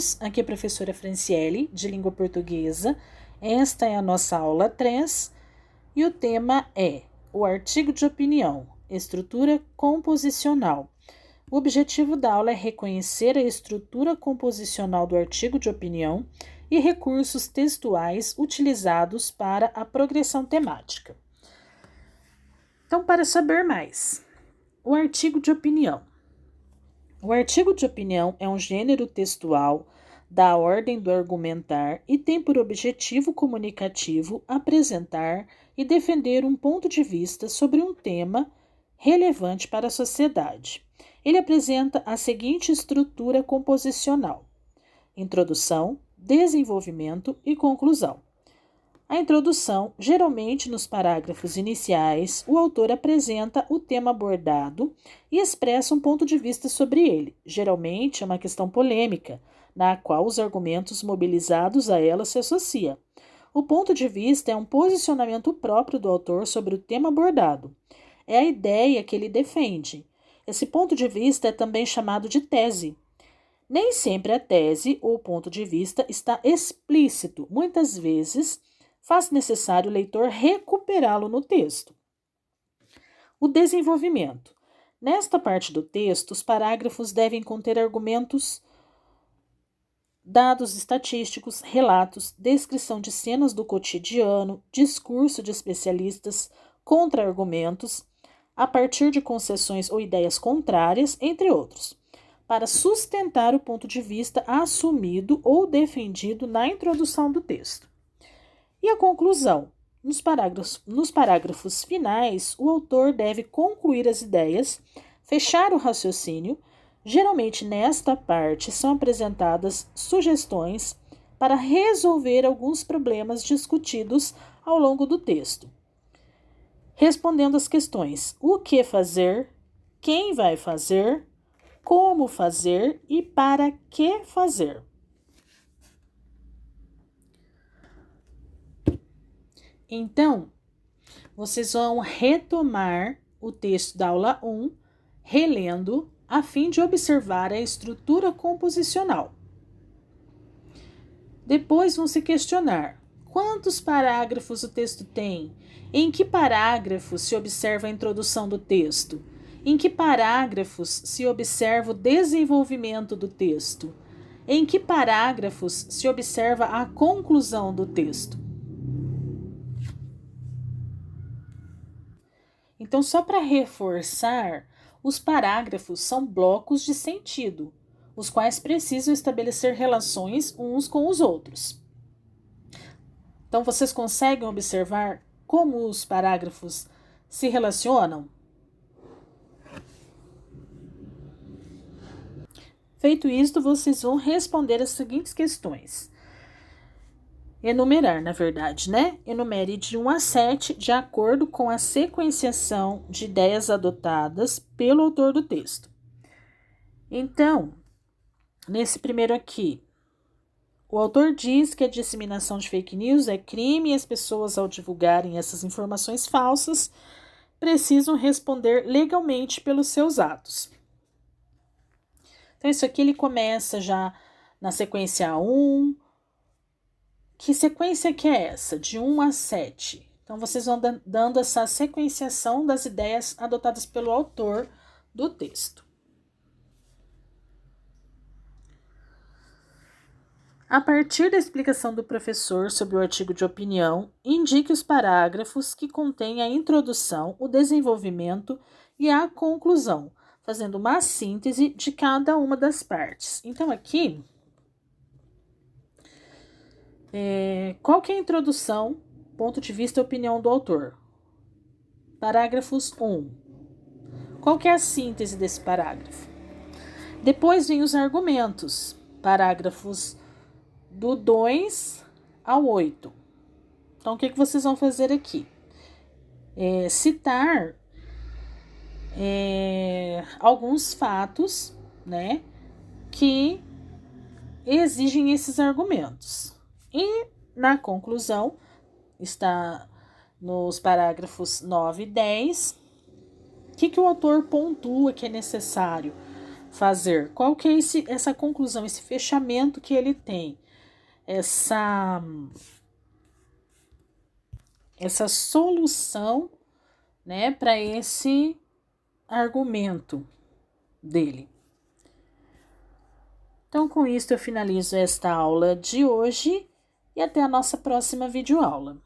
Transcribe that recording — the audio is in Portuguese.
amigos, aqui é a professora Franciele, de Língua Portuguesa. Esta é a nossa aula 3 e o tema é o artigo de opinião, estrutura composicional. O objetivo da aula é reconhecer a estrutura composicional do artigo de opinião e recursos textuais utilizados para a progressão temática. Então, para saber mais, o artigo de opinião. O artigo de opinião é um gênero textual da ordem do argumentar e tem por objetivo comunicativo apresentar e defender um ponto de vista sobre um tema relevante para a sociedade. Ele apresenta a seguinte estrutura composicional: introdução, desenvolvimento e conclusão. A introdução, geralmente nos parágrafos iniciais, o autor apresenta o tema abordado e expressa um ponto de vista sobre ele. Geralmente é uma questão polêmica, na qual os argumentos mobilizados a ela se associam. O ponto de vista é um posicionamento próprio do autor sobre o tema abordado. É a ideia que ele defende. Esse ponto de vista é também chamado de tese. Nem sempre a tese ou ponto de vista está explícito. Muitas vezes faz necessário o leitor recuperá-lo no texto. O desenvolvimento. Nesta parte do texto, os parágrafos devem conter argumentos, dados estatísticos, relatos, descrição de cenas do cotidiano, discurso de especialistas, contra-argumentos, a partir de concessões ou ideias contrárias, entre outros, para sustentar o ponto de vista assumido ou defendido na introdução do texto. E a conclusão. Nos parágrafos finais, o autor deve concluir as ideias, fechar o raciocínio. Geralmente, nesta parte, são apresentadas sugestões para resolver alguns problemas discutidos ao longo do texto, respondendo às questões: o que fazer, quem vai fazer, como fazer e para que fazer. Então, vocês vão retomar o texto da aula 1, relendo, a fim de observar a estrutura composicional. Depois vão se questionar: quantos parágrafos o texto tem? Em que parágrafos se observa a introdução do texto? Em que parágrafos se observa o desenvolvimento do texto? Em que parágrafos se observa a conclusão do texto? Então, só para reforçar, os parágrafos são blocos de sentido, os quais precisam estabelecer relações uns com os outros. Então, vocês conseguem observar como os parágrafos se relacionam? Feito isto, vocês vão responder as seguintes questões. Enumerar, na verdade, né? Enumere de 1 a 7, de acordo com a sequenciação de ideias adotadas pelo autor do texto. Então, nesse primeiro aqui, o autor diz que a disseminação de fake news é crime e as pessoas, ao divulgarem essas informações falsas, precisam responder legalmente pelos seus atos. Então, isso aqui ele começa já na sequência 1. Que sequência que é essa? De 1 a 7. Então, vocês vão dando essa sequenciação das ideias adotadas pelo autor do texto. A partir da explicação do professor sobre o artigo de opinião, indique os parágrafos que contêm a introdução, o desenvolvimento e a conclusão, fazendo uma síntese de cada uma das partes. Então, aqui, qual que é a introdução, ponto de vista e opinião do autor? Parágrafos 1. Qual que é a síntese desse parágrafo? Depois vem os argumentos, parágrafos do 2 ao 8. Então, o que vocês vão fazer aqui? Citar alguns fatos, né, que exigem esses argumentos. E, na conclusão, está nos parágrafos 9 e 10, o que o autor pontua que é necessário fazer? Qual que é essa conclusão, esse fechamento que ele tem? Essa solução, né, para esse argumento dele. Então, com isso, eu finalizo esta aula de hoje e até a nossa próxima videoaula.